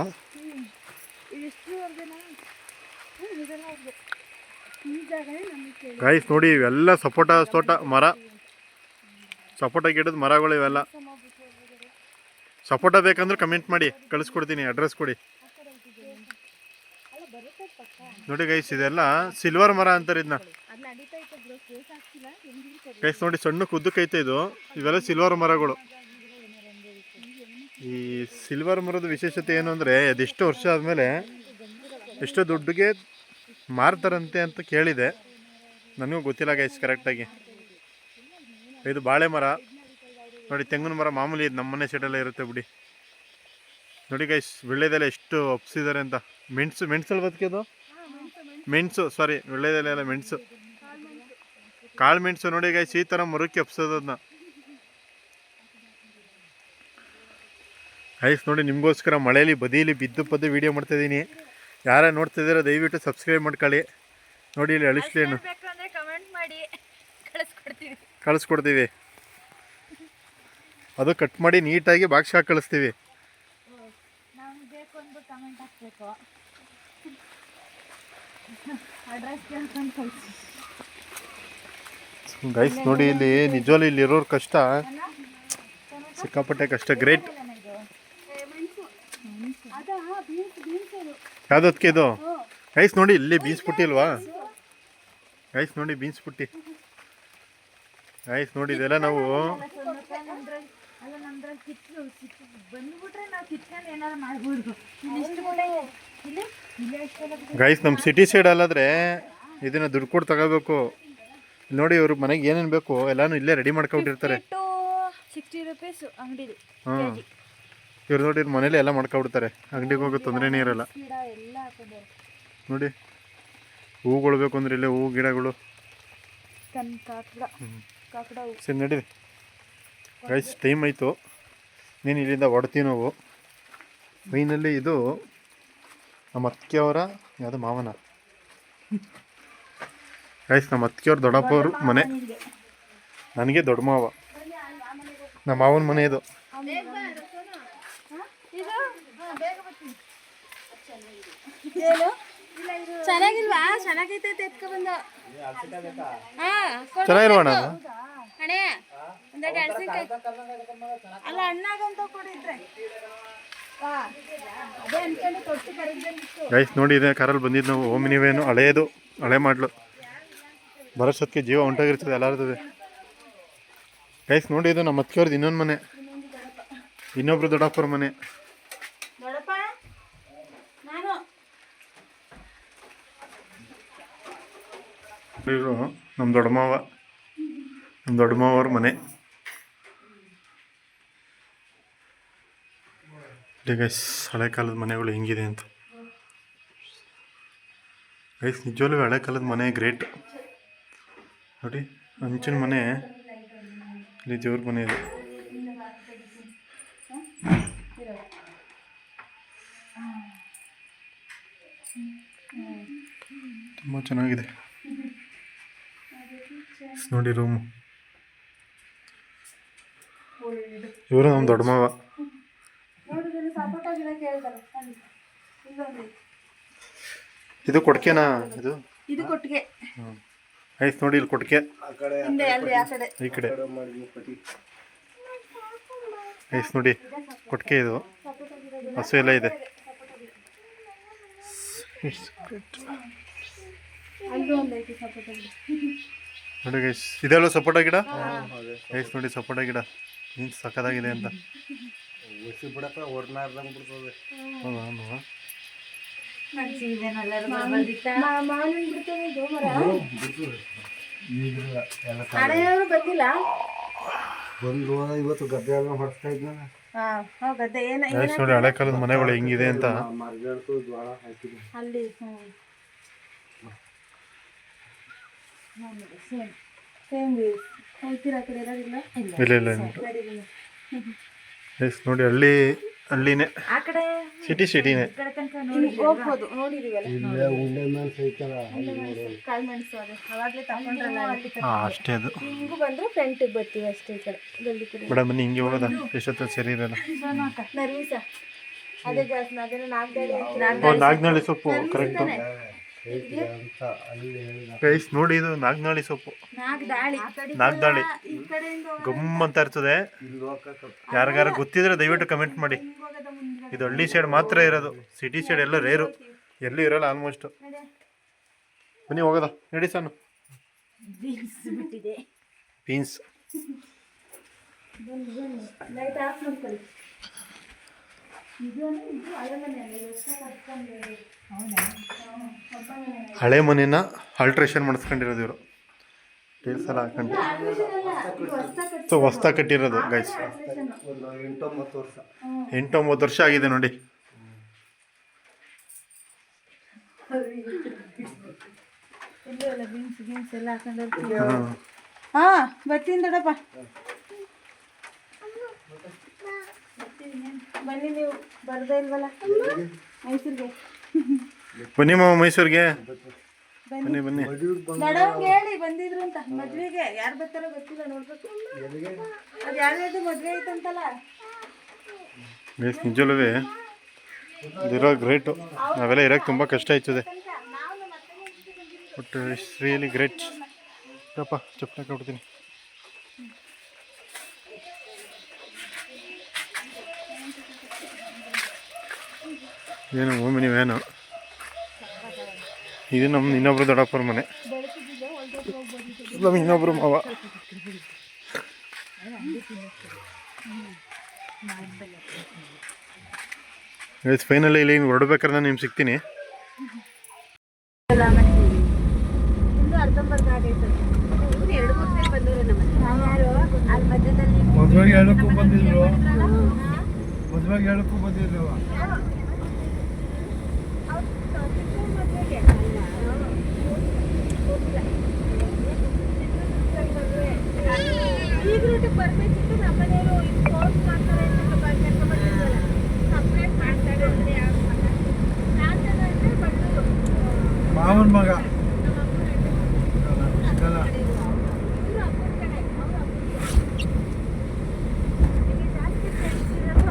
S1: ಗೈಸ್ ನೋಡಿ, ಇವೆಲ್ಲ ಸಪೋಟ ತೋಟ ಮರ, ಸಪೋಟ ಗಿಡದ ಮರಗಳು ಇವೆಲ್ಲ. ಸಪೋಟ ಬೇಕಂದ್ರೆ ಕಮೆಂಟ್ ಮಾಡಿ, ಕಳಿಸ್ಕೊಡ್ತೀನಿ, ಅಡ್ರೆಸ್ ಕೊಡಿ. ನೋಡಿ ಗೈಸ್, ಇದೆಲ್ಲ ಸಿಲ್ವರ್ ಮರ ಅಂತಾರೆ ಇದನ್ನ. ಗೈಸ್ ನೋಡಿ, ಸಣ್ಣ ಉದ್ದಕ್ಕೈತೆ ಇದು. ಇವೆಲ್ಲ ಸಿಲ್ವರ್ ಮರಗಳು. ಈ ಸಿಲ್ವರ್ ಮರದ ವಿಶೇಷತೆ ಏನು ಅಂದರೆ, ಅದೆಷ್ಟು ವರ್ಷ ಆದಮೇಲೆ ಎಷ್ಟೋ ದುಡ್ಡಿಗೆ ಮಾರ್ತಾರಂತೆ ಅಂತ ಕೇಳಿದೆ. ನನಗೂ ಗೊತ್ತಿಲ್ಲ ಗೈಸ್ ಕರೆಕ್ಟಾಗಿ. ಇದು ಬಾಳೆ ಮರ ನೋಡಿ. ತೆಂಗಿನ ಮರ ಮಾಮೂಲಿ ಇದು ನಮ್ಮನೆ ಸೈಡೆಲ್ಲ ಇರುತ್ತೆ ಬಿಡಿ. ನೋಡಿ ಗೈಸ್, ವಿಳ್ಳೆದೆಲೆ ಎಷ್ಟು ಒಪ್ಸಿದ್ದಾರೆ ಅಂತ. ಮೆಣಸಲ್ಲಿ ಬದುಕಿದು ಮೆಣಸು, ಸಾರಿ ವಿಳ್ಳೆದೆಲೆ ಎಲ್ಲ ಮೆಣಸು, ಕಾಳು ಮೆಣಸು. ನೋಡಿ ಗೈಸ್, ಈ ಥರ ಮರಕ್ಕೆ ಒಪ್ಸೋದು ಅದನ್ನ. ಗೈಸ್ ನೋಡಿ, ನಿಮಗೋಸ್ಕರ ಮಳೆಯಲ್ಲಿ ಬದಿಯಲ್ಲಿ ಬಿದ್ದು ವೀಡಿಯೋ ಮಾಡ್ತಾಯಿದ್ದೀನಿ. ಯಾರು ನೋಡ್ತಿದ್ದೀರೋ ದಯವಿಟ್ಟು ಸಬ್ಸ್ಕ್ರೈಬ್ ಮಾಡ್ಕೊಳ್ಳಿ. ನೋಡಿ ಇಲ್ಲಿ ಅಳಿಸ್ಲೇನು
S5: ಬೇಕು ಅಂದರೆ ಕಮೆಂಟ್ ಮಾಡಿ ಕಳಿಸ್ಕೊಡ್ತೀವಿ.
S1: ಕಳಿಸ್ಕೊಡ್ತೀವಿ. ಅದು ಕಟ್ ಮಾಡಿ ನೀಟಾಗಿ ಬಾಕ್ಸ್ ಹಾಕಿ ಕಳಿಸ್ತೀವಿ.
S5: ನಮ್ಗೆ ಬೇಕು ಅಂದ್ರೆ ಕಮೆಂಟ್ ಹಾಕ್ಬೇಕು. ಅಡ್ರೆಸ್ ಕೇಳ್ಕೊಂಡು ಕಳಿಸಿ.
S1: ಗೈಸ್ ನೋಡಿ ಇಲ್ಲಿ ನಿಜವಾಗ್ಲೂ ಇಲ್ಲಿ ಇರೋರು ಕಷ್ಟ ಸಿಕ್ಕಾಪಟ್ಟೆ ಕಷ್ಟ. ಗ್ರೇಟ್. ಯಾವುದಕ್ಕೆ ಇದು ಗೈಸ್ ನೋಡಿ ಇಲ್ಲಿ ಬೀನ್ಸ್ ಪುಟ್ಟಿ ಇಲ್ವಾ ಗೈಸ್? ನೋಡಿ ಬೀನ್ಸ್ ಪುಟ್ಟಿ ಗೈಸ್ ನೋಡಿ ಇದೆಲ್ಲ ನಾವು
S5: ಅಲ್ಲ ನಮ್ದ್ರಲ್ಲಿ ಬಂದ್ಬಿಟ್ರೆ ನಾವು ಕಿತ್ಕೊಂಡು ಏನಾರು ಮಾಡ್ಬೋದು. ಇಲ್ಲಿ
S1: ಗೈಸ್ ನಮ್ಮ ಸಿಟಿ ಸೈಡ್ ಅಲ್ಲಾದ್ರೆ ಇದನ್ನ ದುಡ್ಡು ಕೊಟ್ಟು ತಗೋಬೇಕು. ನೋಡಿ ಇವ್ರ ಮನೆಗೆ ಏನೇನು ಬೇಕು ಎಲ್ಲಾನು ಇಲ್ಲೇ ರೆಡಿ ಮಾಡ್ಕೊಬಿಟ್ಟಿರ್ತಾರೆ.
S5: 60 ರೂಪೀಸು ಅಂಗಡಿಲಿ.
S1: ಹಾಂ ಇವ್ರು ನೋಡಿ ಇವ್ರ ಮನೇಲಿ ಎಲ್ಲ ಮಾಡ್ಕೊಬಿಡ್ತಾರೆ. ಅಂಗಡಿಗೆ ಹೋಗೋ ತೊಂದರೆನೇ ಇರಲ್ಲ.
S5: ಗಿಡ ಎಲ್ಲ ಹಾಕಿದ್ದಾರೆ.
S1: ನೋಡಿ ಹೂಗಳು ಬೇಕು ಅಂದ್ರೆ ಇಲ್ಲೇ ಹೂವು ಗಿಡಗಳು.
S5: ಕಾಕಡ ಹೂ.
S1: ಸರಿ ನಡೀರಿ ಗೈಸ್, ಟೈಮ್ ಆಯಿತು. ನೀನು ಇಲ್ಲಿಂದ ಹೊಡ್ತೀವಿ ನಾವು. ಮೈನಲ್ಲಿ ಇದು ನಮ್ಮ ಅತ್ತಿಗೆಯವರ ಯಾವುದು ಮಾವನ ಗೈಸ್, ನಮ್ಮ ಅತ್ತಿಗೆಯವ್ರ ದೊಡ್ಡಪ್ಪವ್ರ ಮನೆ. ನನಗೆ ದೊಡ್ಡ ಮಾವ, ನಮ್ಮ ಮಾವನ ಮನೆ ಇದು.
S5: ಚೆನ್ನಾಗಿಲ್ವಾ? ಚೆನ್ನಾಗೈತೆ ಎತ್ಕೊಬಂದ.
S1: ಚೆನ್ನಾಗಿರುವಣ ಅದು.
S5: ಅಣ್ಣೆ ಒಂದೇ ಮೆಣಸಿನ್ಕಾಯಿ ಅಲ್ಲ ಅಣ್ಣಾಗಂತ ಕೊಡಿದ್ರೆ ಅದೇ ಅನ್ಕೊಂಡು ಕೊಟ್ಟು ಕರೆದಿತ್ತು.
S1: ಗೈಸ್ ನೋಡಿ ಇದೆ ಕಾರಲ್ಲಿ ಬಂದಿದ್ದು ನಾವು. ಓಮಿನಿವೇನು ಹಳೆಯದು, ಹಳೆ ಮಾಡ್ಲು. ಬರೋಷ್ಟೊತ್ತಿಗೆ ಜೀವ ಹೊಂಟೋಗಿರ್ತದೆ ಎಲ್ಲಾರ್ದು. ಗೈಸ್ ನೋಡಿ ಇದು ನಮ್ಮ ಅತ್ತಿಗೆಯವ್ರದ್ದು ಇನ್ನೊಂದು ಮನೆ, ಇನ್ನೊಬ್ರು ದೊಡ್ಡಪ್ಪರ ಮನೆ. ಇವರು ನಮ್ಮ ದೊಡ್ಡ ಮಾವ, ನಮ್ಮ ದೊಡ್ಡ ಮಾವವ್ರ ಮನೆ. ಗೈಸ್ ಹಳೆ ಕಾಲದ ಮನೆಗಳು ಹೆಂಗಿದೆ ಅಂತ. ಗೈಸ್ ನಿಜವಾಗ್ಲೂ ಹಳೆ ಕಾಲದ ಮನೆ ಗ್ರೇಟ್. ನೋಡಿ ಹಂಚಿನ ಮನೆ, ಇಲ್ಲಿ ದೇವ್ರ ಮನೆ ಇದೆ. ತುಂಬ ಚೆನ್ನಾಗಿದೆ ನೋಡಿ ರೂಮು. ಇವರು ನಮ್ಮ ದೊಡ್ಡ ಮಾವ. ಇದು ಕೊಡ್ಕೆನಾ?
S5: ಇದು ಕೊಟ್ಟಿಗೆ.
S1: ಆಯ್ತು ನೋಡಿ ಇಲ್ಲಿ ಕೊಡ್ಕೆ ಈ ಕಡೆ. ಆಯ್ತು ನೋಡಿ ಕೊಡ್ಕೆ, ಇದು ಹಸು ಎಲ್ಲ ಇದೆ. ನೋಡಿ ಗೈಸ್ ಇದೆಲ್ಲ ಸಪೋಟ ಗಿಡ. ಗೈಸ್ ನೋಡಿ ಸಪೋಟ ಗಿಡ ಏನು ಸಕ್ಕದಾಗಿದೆ ಅಂತ.
S4: ಬಂದು ಇವತ್ತು ಗದ್ದೆ ಎಲ್ಲ ಹೊಡ್ಸ್ತಾ ಇದ್ನಲ್ಲ.
S1: ಗೈಸ್ ನೋಡಿ ಹಳೆ ಕಾಲದ ಮನೆಗಳು ಹೆಂಗಿದೆ ಅಂತ.
S4: ಮರಗೆಣಸು ಜೋಳ ಹಾಕಿದ್ವಿ
S5: ಅಲ್ಲಿ.
S1: ಇಲ್ಲ ಇಲ್ಲ ಗೈಸ್ ನೋಡಿ ಹಳ್ಳಿನೇ, ಸಿಟಿನೇ.
S5: ಹೋಗ್ಬೋದು ನೋಡಿದೀವಲ್ಲ.
S4: ಇಲ್ಲೇ ಉಂಡೆ ಮೇಲೆ ಸೈತಲ್ಲ
S5: ಕಾಳುಮೆಣಸು ಅದೇ ಅವಾಗಲೇ ತಗೊಂಡ್ರಲ್ಲ.
S1: ಅಷ್ಟೇ ಅದು.
S5: ಹಿಂಗೂ ಬಂದ್ರೆ ಫ್ರಂಟಿಗೆ ಬರ್ತೀವಿ ಅಷ್ಟೇ. ಈ ಕಡೆ ಗಲ್ಲಿ ಕಡೆ
S1: ಮೇಡಮ್ ಬನ್ನಿ ಹಿಂಗೆ ಹೋಗೋದ. ಎಷ್ಟೊತ್ತ ಸರಿ ಇರಲ್ಲ.
S5: ನರ್ವೀಸ ಅದೇ ಜಾಸ್ತಿ ಅದೇನೋ
S1: ನಾಗ್ನಾಳಿ ಸೊಪ್ಪು ಕರೆಕ್ಟು. ಗೈಸ್ ನೋಡಿ ಇದು ನಾಗ್ನಾಳಿ ಸೊಪ್ಪು, ನಾಗ್ದಾಳಿ ಗಮ್ಮಂತ ಇರ್ತದೆ. ಯಾರಿಗಾರ ಗೊತ್ತಿದ್ರೆ ದಯವಿಟ್ಟು ಕಮೆಂಟ್ ಮಾಡಿ. ಇದು ಹಳ್ಳಿ ಸೈಡ್ ಮಾತ್ರ ಇರೋದು, ಸಿಟಿ ಸೈಡ್ ಎಲ್ಲ ರೇರು, ಎಲ್ಲೂ ಇರೋಲ್ಲ ಆಲ್ಮೋಸ್ಟ್. ಬನ್ನಿ ಹೋಗೋದ ನಡಿ ಸಾನು. ಬೀನ್ಸ್ ಹಳೆ ಮನೇನ ಆಲ್ಟ್ರೇಷನ್ ಮಾಡಿಸ್ಕೊಂಡಿರೋದು ಇವರು. ಟೇಲ್ಸ್ ಎಲ್ಲ ಹಾಕೊಂಡು ಸೊ ಹೊಸ್ದಾಗಿ ಕಟ್ಟಿರೋದು ಗೈಸ್. 8-9 ವರ್ಷ ಆಗಿದೆ ನೋಡಿ.
S5: ಬರ್ತೀನಿ ದೊಡ್ಡಪ್ಪ. ಬನ್ನಿ ನೀವು ಬರ್ದೇ ಇಲ್ವಲ್ಲ ಮೈಸೂರಿಗೆ.
S1: ಬನ್ನಿ ಮಾವ ಮೈಸೂರಿಗೆ. ಬನ್ನಿ ಬನ್ನಿ.
S2: ನಡವಂಗೆ ಹೇಳಿ ಬಂದಿದ್ರು ಅಂತ ಮದ್ವೆಗೆ ಯಾರು ಬರ್ತಾರೋ ಗೊತ್ತಿಲ್ಲ ನೋಡ್ಬೇಕು. ಅದು ಯಾರ್ಯಾರ್ದು ಮದ್ವೆ ಐತಂತಲ್ಲ.
S1: Base ನಿಜವೂ ಇದಿರೋ great. ನಾವೆಲ್ಲ ಇರೋಕ್ಕೆ ತುಂಬ ಕಷ್ಟ ಆಯ್ತದೆ. But it's really great. ಯಪ್ಪ ಚಪ್ಪಲಿ ಕೊಡ್ತೀನಿ. ಏನು ಓಮಿನಿ ವ್ಯಾನು. ಇದು ನಮ್ಮ ಇನ್ನೊಬ್ರು ದೊಡ್ಡಪ್ಪರ ಮನೆ. ನಮ್ಮ ಇನ್ನೊಬ್ರು ಮಾವ. ಫೈನಲಿ ಇಲ್ಲಿ ಹೊರಡ್ಬೇಕಾದ್ರೆ ನಾನು ನಿಮ್ಗೆ ಸಿಗ್ತೀನಿ.
S4: ಮದುವೆಗೆ ಹೇಳಕ್ಕೂ ಬಂದಿದ್ರು. ಮದುವೆಗೆ ಹೇಳಕ್ಕೂ ಬಂದಿದ್ರು.
S2: ಬರ್ಬೇಕಿತ್ತು ನಮ್ಮನೆಯವರು ಕೋರ್ಸ್ ಮಾಡ್ತಾರೆ ಅಂತ ಬಂದಿದ್ದಲ್ಲ ಸಪ್ರೇಟ್ ಮಾಡ್ತಾರೆ ಅಂದ್ರೆ ಬಂದರು
S4: ಮಾವನ ಮಗ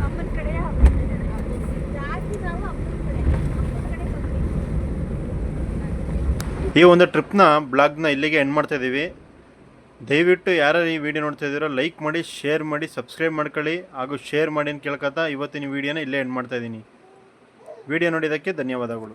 S2: ಅಮ್ಮನ ಕಡೆ ಜಾಸ್ತಿ ನಾವು ಅಮ್ಮನ ಕಡೆ
S1: ಈ ಒಂದು ಟ್ರಿಪ್ನ ಬ್ಲಾಗ್ನ ಇಲ್ಲಿಗೆ ಎಂಡ್ ಮಾಡ್ತಾ ಇದ್ದೀವಿ. ದಯವಿಟ್ಟು ಯಾರು ಈ ವಿಡಿಯೋ ನೋಡ್ತಾ ಇದ್ದೀರೋ ಲೈಕ್ ಮಾಡಿ, ಶೇರ್ ಮಾಡಿ, ಸಬ್ಸ್ಕ್ರೈಬ್ ಮಾಡ್ಕೊಳ್ಳಿ ಹಾಗೂ ಶೇರ್ ಮಾಡಿ ಅಂತ ಕೇಳ್ಕೊತಾ ಇವತ್ತಿನ ವಿಡಿಯೋನ ಇಲ್ಲೇ ಎಂಡ್ ಮಾಡ್ತಾ ಇದ್ದೀನಿ. ವಿಡಿಯೋ ನೋಡಿದ್ದಕ್ಕೆ ಧನ್ಯವಾದಗಳು.